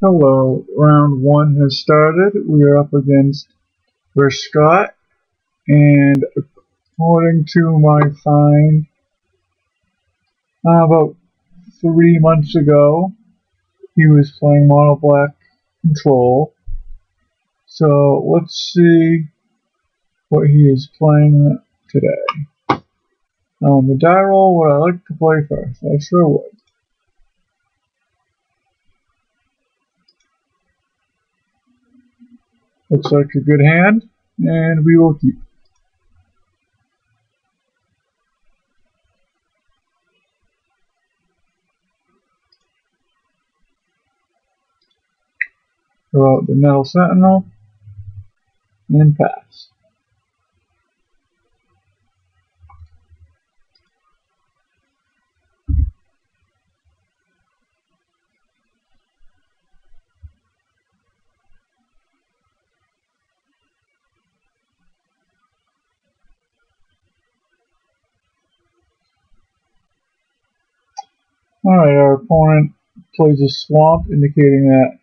Hello, round one has started. We are up against Scott, and according to my find, about 3 months ago, he was playing Mono Black Control. So let's see what he is playing today. The die roll, would I like to play first? I sure would. Looks like a good hand, and we will keep. Throw out the Metal Sentinel, and pass. Alright, our opponent plays a swamp, indicating that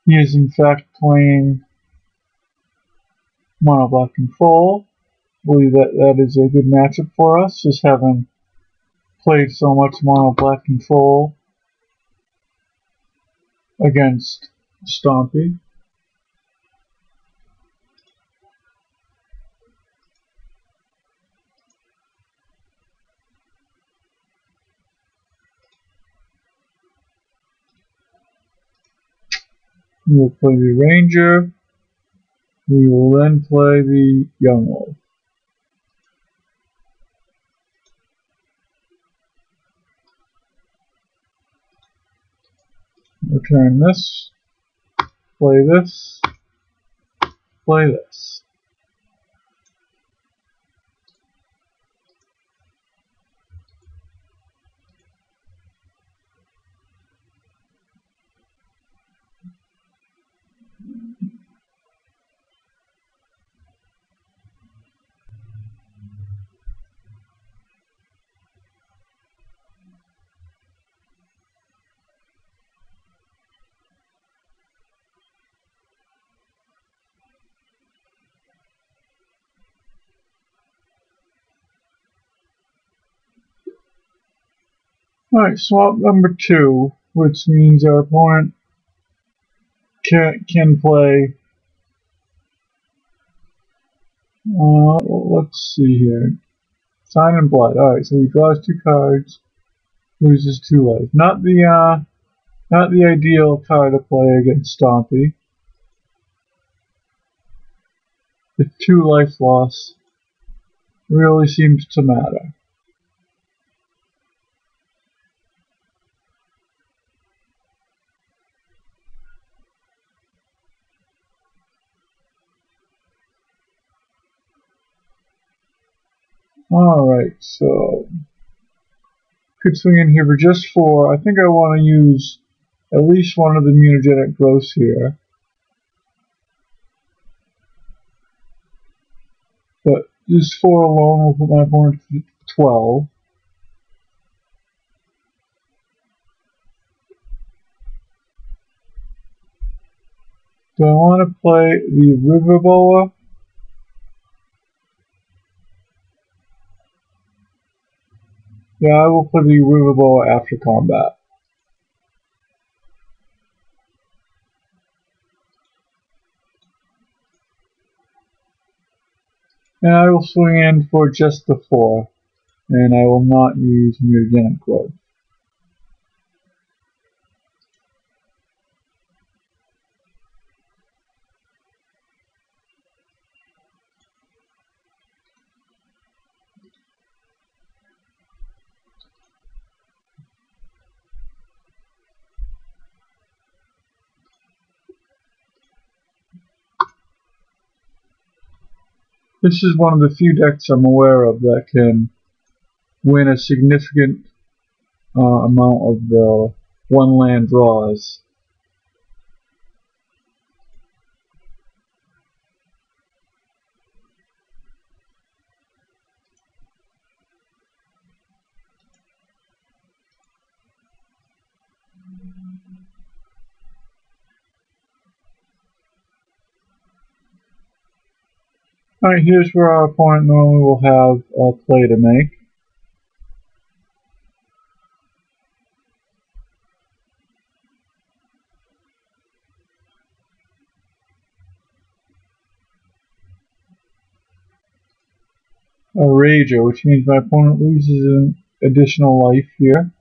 he is in fact playing Mono Black Control. I believe that is a good matchup for us, just having played so much Mono Black Control against Stompy. We will play the Ranger. We will then play the Young Wolf. Return this. Play this. Play this. Alright, swap number 2, which means our opponent can play. Let's see here. Sign and Blood. Alright, so he draws 2 cards, loses 2 life. Not the ideal card to play against Stompy. The 2 life loss really seems to matter. Alright, so could swing in here for just 4. I think I want to use at least one of the mutagenic growths here. But just 4 alone will put my opponent to 12. Do I want to play the Riverboa? Yeah, I will play the Riverboa after combat. And I will swing in for just the 4, and I will not use mutagenic growth. This is one of the few decks I'm aware of that can win a significant amount of the 1 land draws. Alright, here's where our opponent normally will have a play to make. A Rager, which means my opponent loses an additional life here.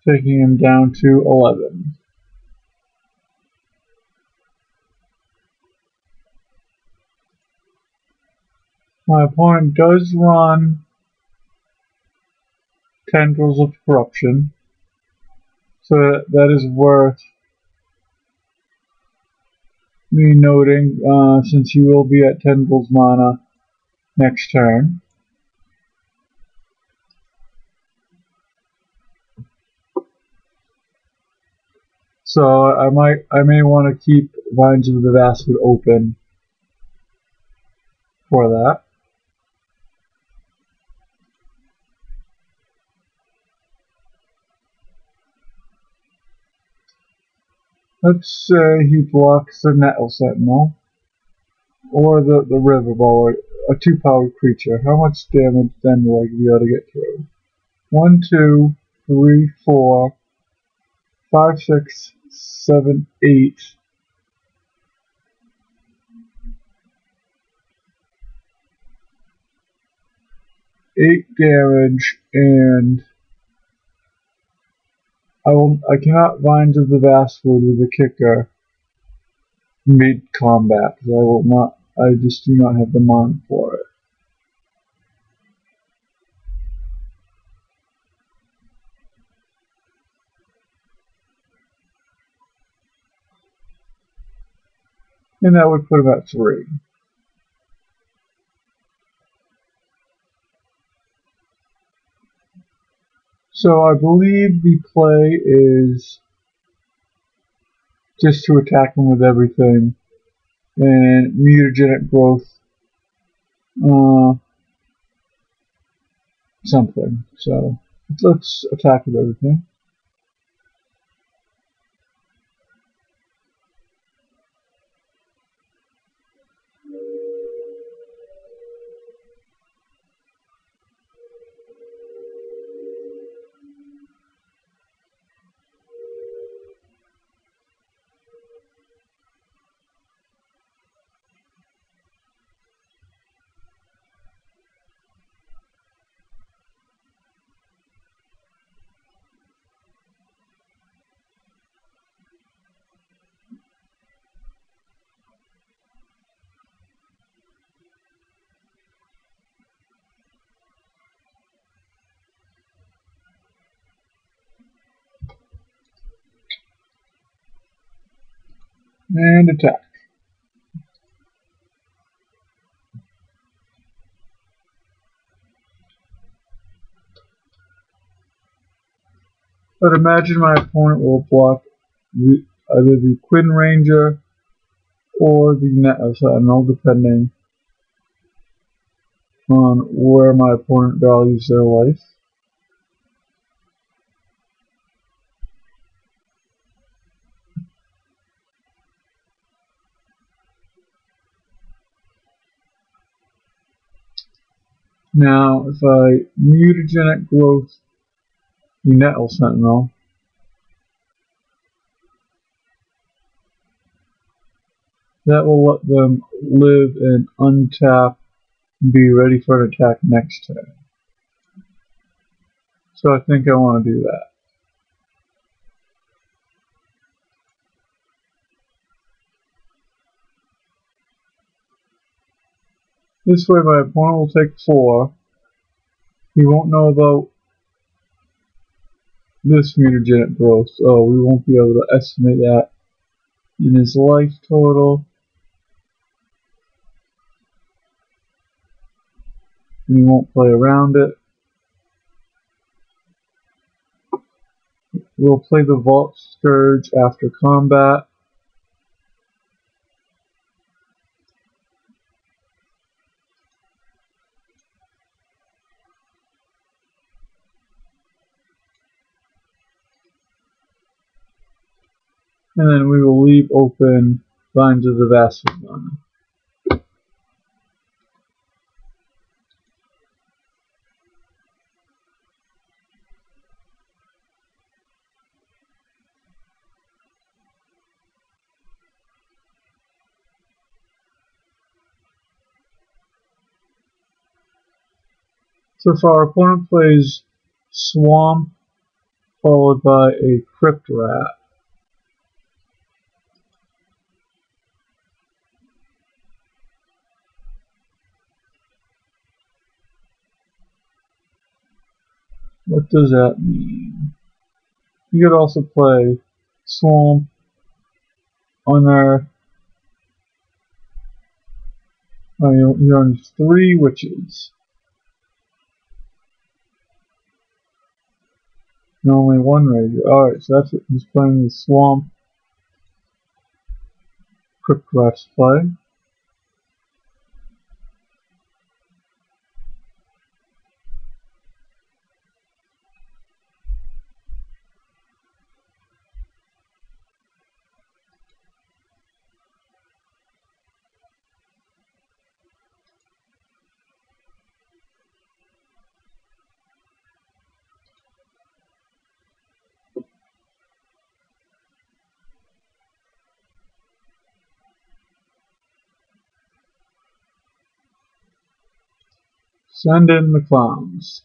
Taking him down to 11. My opponent does run Tendrils of Corruption, so that is worth me noting, since he will be at Tendrils mana next turn. So I may want to keep Vines of the Vastwood open for that. Let's say he blocks the Nettle Sentinel or the River Ball, a 2-powered creature. How much damage then will I be able to get through? 1, 2, 3, 4, 5, 6, 7, 8. 8 damage, and I cannot Vines of the Vastwood with a kicker mid-combat, because I just do not have the mana for it. And that would put him at 3. So I believe the play is just to attack him with everything, and mutagenic growth, something. So let's attack with everything. And attack. But imagine my opponent will block either the Quinn Ranger or the Nettle Sentinel, depending on where my opponent values their life. Now, if I mutagenic growth the Nettle Sentinel, that will let them live and untap and be ready for an attack next turn. So I think I want to do that. This way my opponent will take 4. He won't know about this mutagenic growth, so we won't be able to estimate that in his life total. And he won't play around it. We'll play the Vault Scourge after combat. and then we will leave open Vines of the Vassalon. So if our opponent plays Swamp followed by a Crypt Rat, what does that mean? You could also play Swamp, Unearth. You earn 3 witches. And only 1 ranger. Alright, so that's what he's playing with Swamp. Crypt Rat's play. Send in the clowns.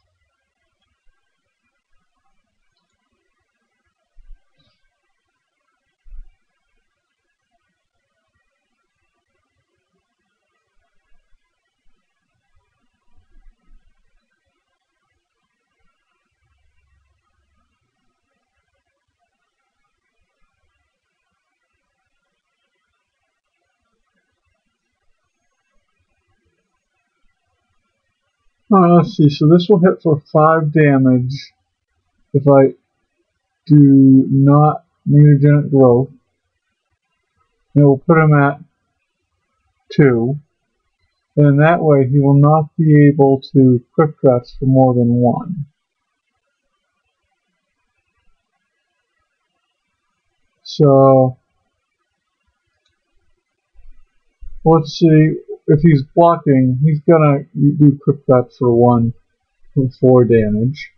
Alright, let's see. So this will hit for 5 damage if I do not mutagenic growth. And it will put him at 2. And in that way, he will not be able to Crypt Rats for more than 1. So let's see. If he's blocking, he's gonna do Crypt Rats for 1 for 4 damage.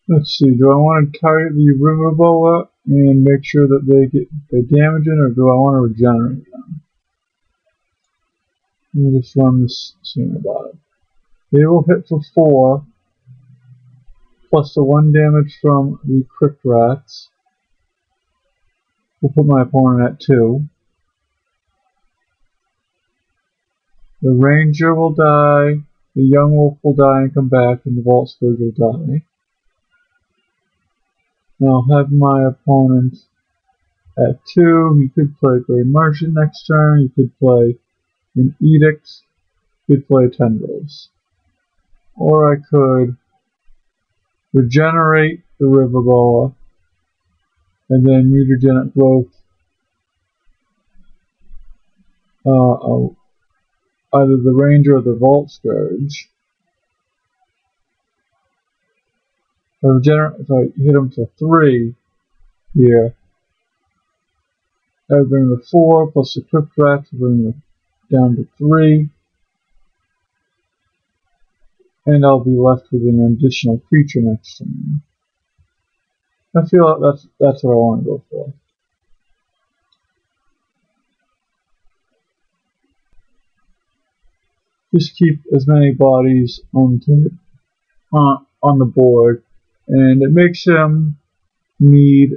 Let's see, do I want to target the Riverboa and make sure that they get their damage in, or do I want to regenerate them? Let me just run this scene about it. They will hit for 4, plus the 1 damage from the Crypt Rats. We'll put my opponent at 2. The Ranger will die, the Young Wolf will die and come back, and the Vault Scourge will die. Now I'll have my opponent at 2. He could play Grey Merchant next turn, he could play an Edict, he could play Tendrils. Or I could regenerate the Riverboa, and then mutagenic growth either the Ranger or the Vault Scourge. If I hit him for 3 here, that would bring him to 4, plus the Crypt Rat to bring him down to 3. And I'll be left with an additional creature next to me. I feel like that's what I want to go for. Just keep as many bodies on the board, and it makes him need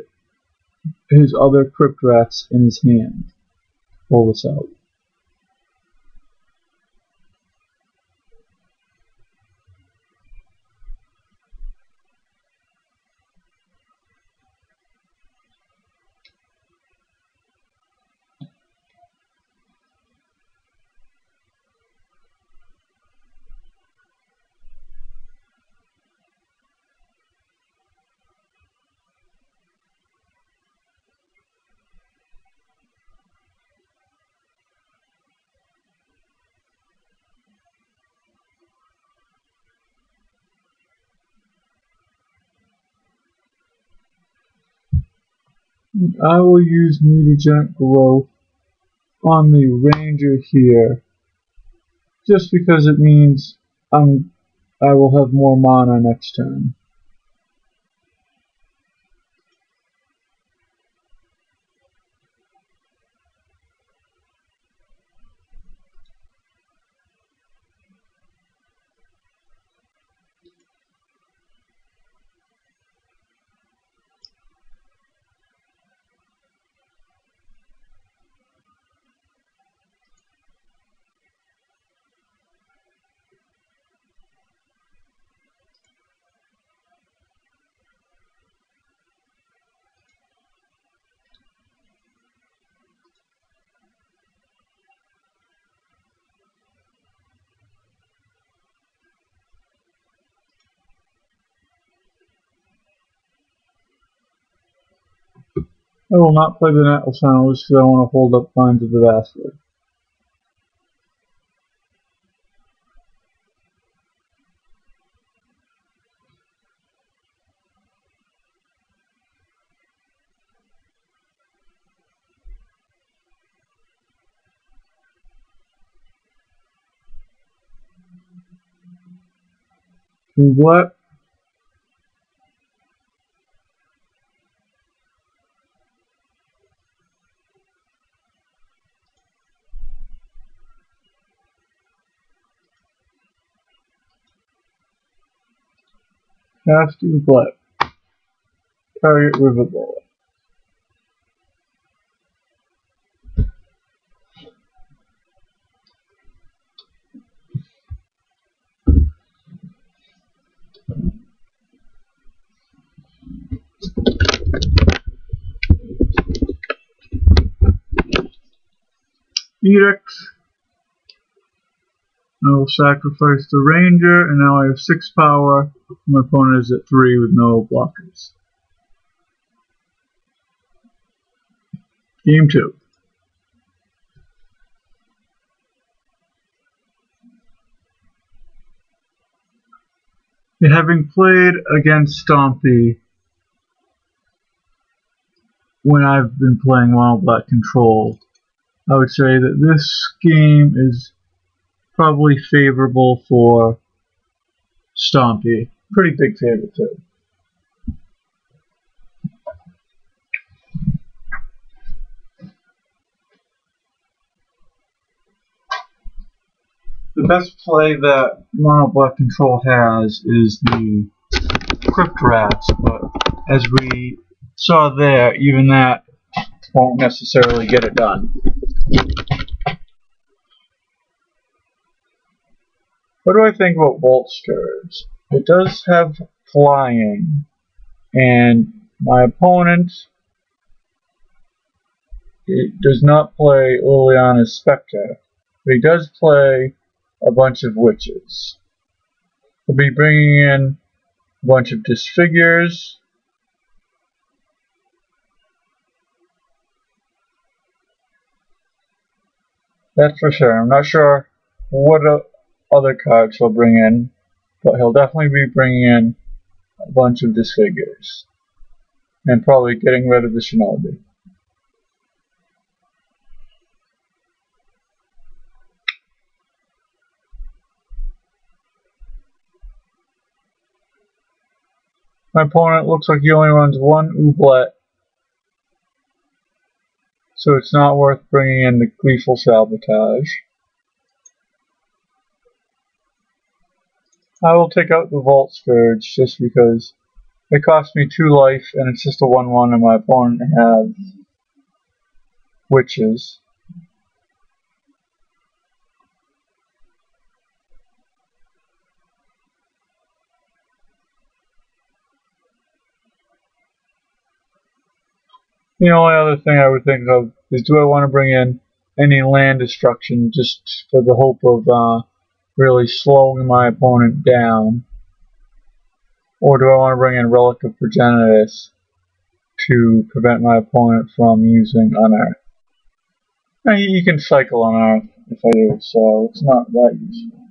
his other crypt rats in his hand. Pull this out. I will use mutagenic growth on the ranger here, just because it means I will have more mana next turn. I will not play the Nettle Channel just because I want to hold up Vines of the Bastard. What? Cast Neglect. Target River Bullet. Edict. I will sacrifice the ranger, and now I have 6 power. My opponent is at 3 with no blockers. Game 2. Having played against Stompy when I've been playing Mono Black Control, I would say that this game is probably favorable for Stompy. Pretty big favorite too. The best play that Mono Black Control has is the Crypt Rats, but as we saw there, even that won't necessarily get it done. What do I think about Vault Scourge? It does have flying, and my opponent does not play Liliana's Spectre, but he does play a bunch of witches. He'll be bringing in a bunch of disfigures. That's for sure. I'm not sure what other cards he'll bring in, but he'll definitely be bringing in a bunch of disfigures. And probably getting rid of the Shinobi. My opponent looks like he only runs 1 Ooblet, so it's not worth bringing in the Gleeful Sabotage. I will take out the Vault Scourge just because It cost me 2 life, and it's just a 1/1, and my opponent has witches. The only other thing I would think of is, do I want to bring in any land destruction just for the hope of really slowing my opponent down? Or do I want to bring in Relic of Progenitus to prevent my opponent from using Unearth? You can cycle Unearth if I do, so it's not that useful.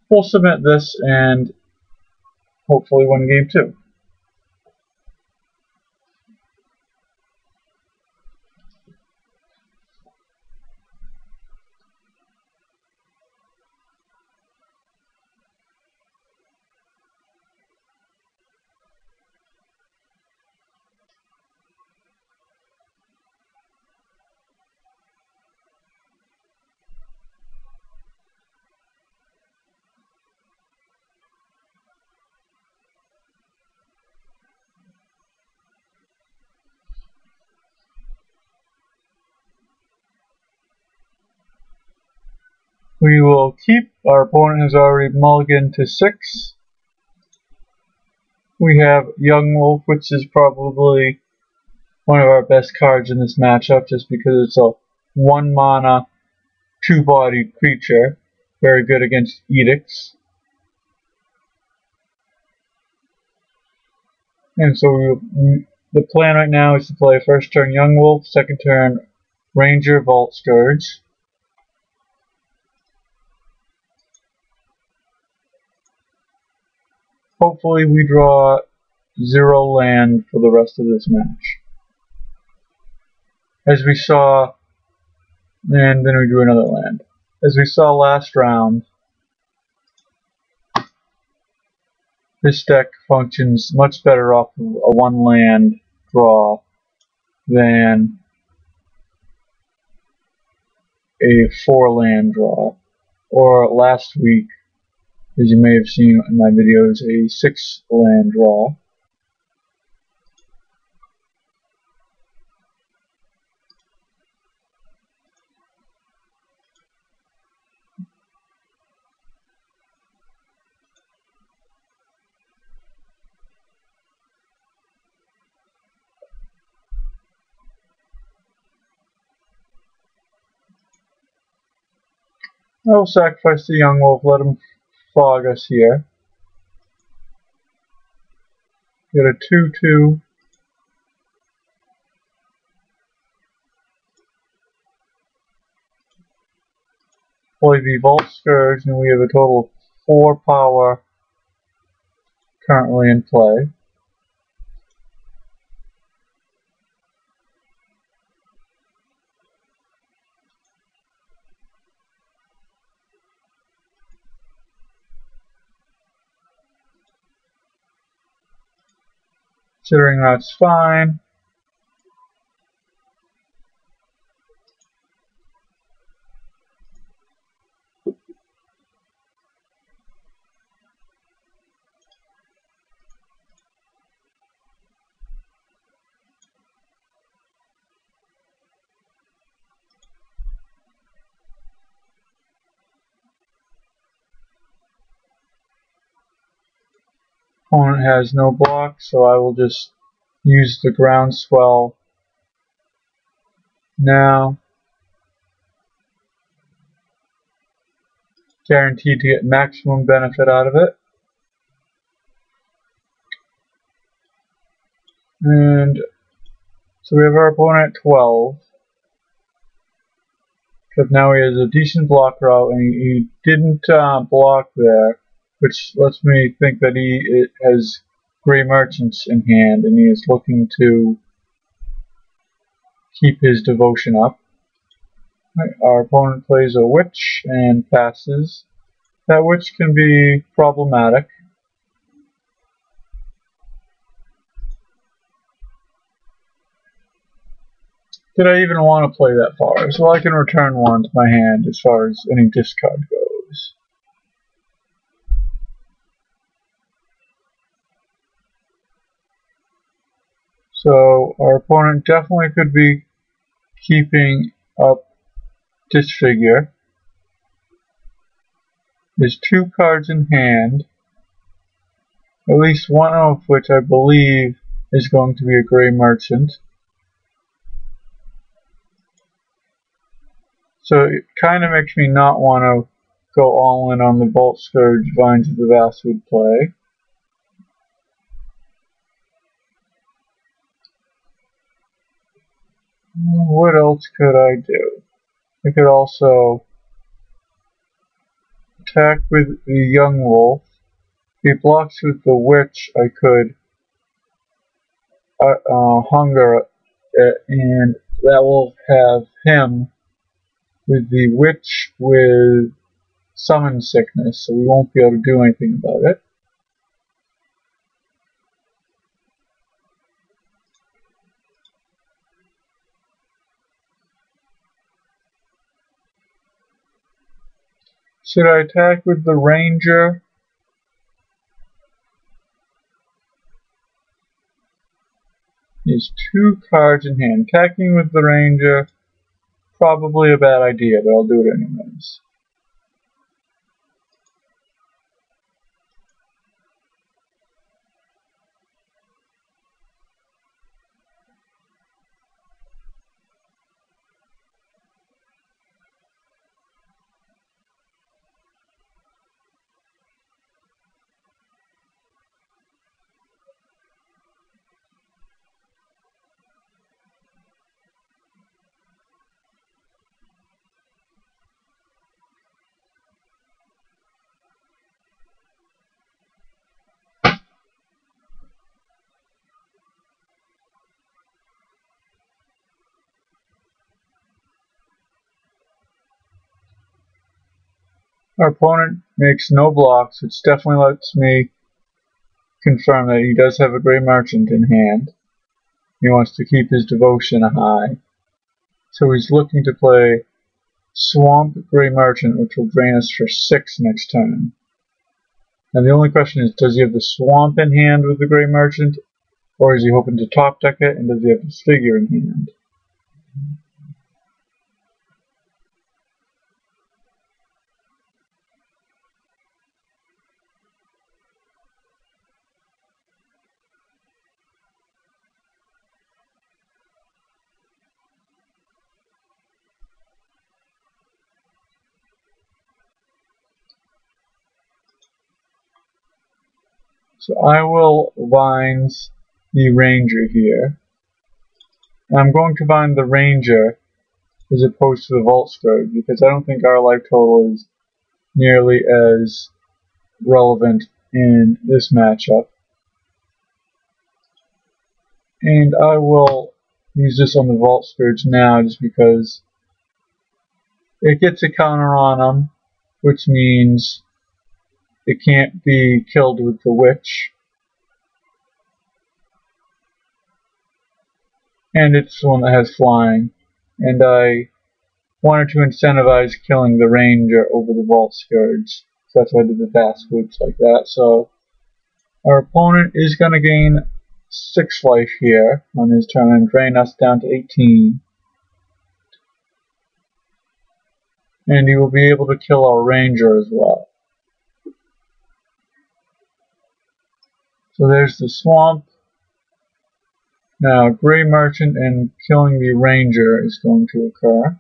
We'll submit this and hopefully win game 2. We will keep. Our opponent has already mulliganed to 6. We have Young Wolf, which is probably one of our best cards in this matchup, just because it's a 1 mana, 2-bodied creature. Very good against edicts. And so the plan right now is to play first turn Young Wolf, second turn Ranger Vault Scourge. Hopefully we draw 0 land for the rest of this match. As we saw, and then we drew another land. As we saw last round, this deck functions much better off of a 1 land draw than a 4 land draw. Or last week, as you may have seen in my videos, a 6 land draw. I will sacrifice the Young Wolf, let him fog us here. Get a 2/2. Play the Vault Scourge, and we have a total of 4 power currently in play. Considering that's fine. Opponent has no block, so I will just use the Groundswell now. Guaranteed to get maximum benefit out of it. And so we have our opponent at 12. Because now he has a decent block route, and he didn't block there, which lets me think that he has Grey Merchants in hand, and he is looking to keep his devotion up. Right, our opponent plays a Witch and passes. That Witch can be problematic. Did I even want to play that far? So I can return 1 to my hand as far as any discard goes. So our opponent definitely could be keeping up this figure. There's 2 cards in hand, at least one of which I believe is going to be a Gray Merchant. So it kind of makes me not want to go all in on the Vault Scourge Vines of the Vastwood play. What else could I do? I could also attack with the Young Wolf. If he blocks with the Witch, I could Hunger it, and that will have him with the Witch with Summon Sickness, so we won't be able to do anything about it. Should I attack with the Ranger? He has 2 cards in hand. Attacking with the Ranger, probably a bad idea, but I'll do it anyways. Our opponent makes no blocks, which definitely lets me confirm that he does have a Gray Merchant in hand. He wants to keep his devotion high. So he's looking to play Swamp Gray Merchant, which will drain us for 6 next turn. And the only question is, does he have the Swamp in hand with the Gray Merchant, or is he hoping to top deck it, and does he have his figure in hand? So I will Vines the Ranger here. And I'm going to Vine the Ranger as opposed to the Vault Scourge, because I don't think our life total is nearly as relevant in this matchup. And I will use this on the Vault Scourge now just because it gets a counter on him, which means it can't be killed with the Witch. And it's the one that has flying. And I wanted to incentivize killing the Ranger over the Vault Scourge. So that's why I did the fast swoops like that. So our opponent is going to gain 6 life here on his turn and drain us down to 18. And he will be able to kill our Ranger as well. So there's the Swamp. Now Gray Merchant and killing the Ranger is going to occur.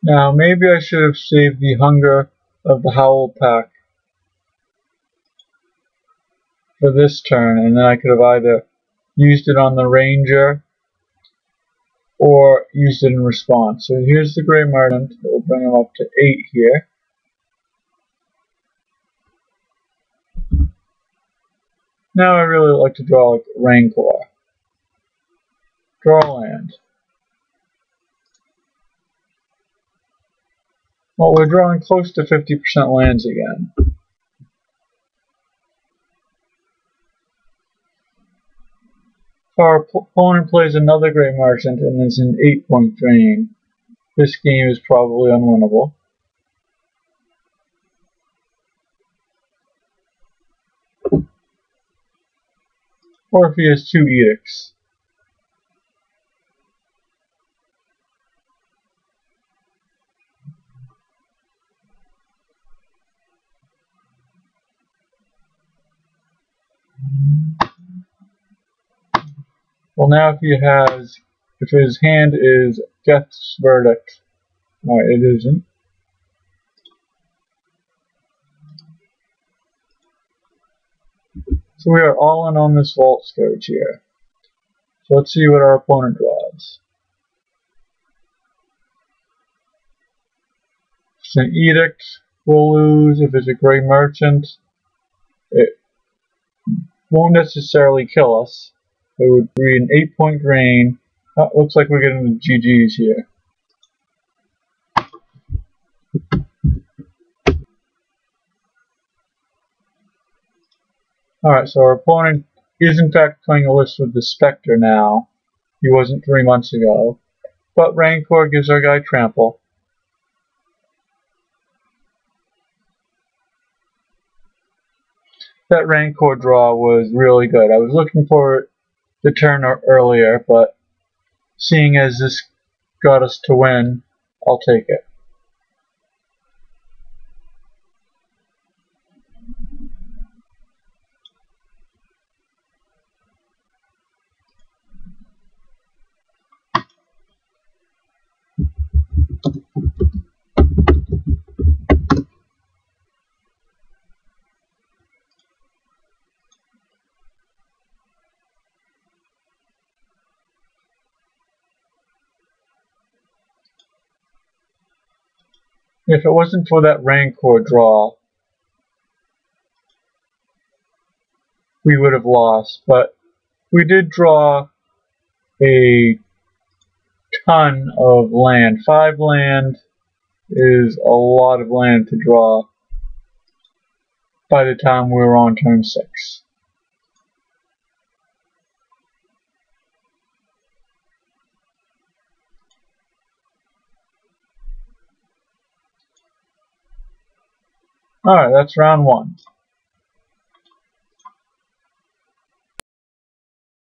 Now maybe I should have saved the Hunger of the Howl Pack for this turn, and then I could have either used it on the Ranger or used it in response. So here's the Gray Merchant. We'll bring him up to 8 here. Now I really like to draw like Rancor. Draw land. Well, we're drawing close to 50% lands again. Our opponent plays another Grey Merchant and is an 8-point drain. This game is probably unwinnable. Or if he has 2 edicts. Well, now if his hand is Death's Verdict, no, it isn't. So we are all in on this Vault Scourge here. So let's see what our opponent draws. If it's an Edict, we'll lose. If it's a Grey Merchant, it won't necessarily kill us. It would be an 8-point drain. Oh, looks like we're getting the GGs here. Alright, so our opponent is in fact playing a list with the Spectre now. He wasn't 3 months ago. But Rancor gives our guy Trample. That Rancor draw was really good. I was looking for it the turn earlier, but seeing as this got us to win, I'll take it. If it wasn't for that Rancor draw, we would have lost, but we did draw a ton of land. 5 land is a lot of land to draw by the time we were on turn 6. Alright, that's round 1.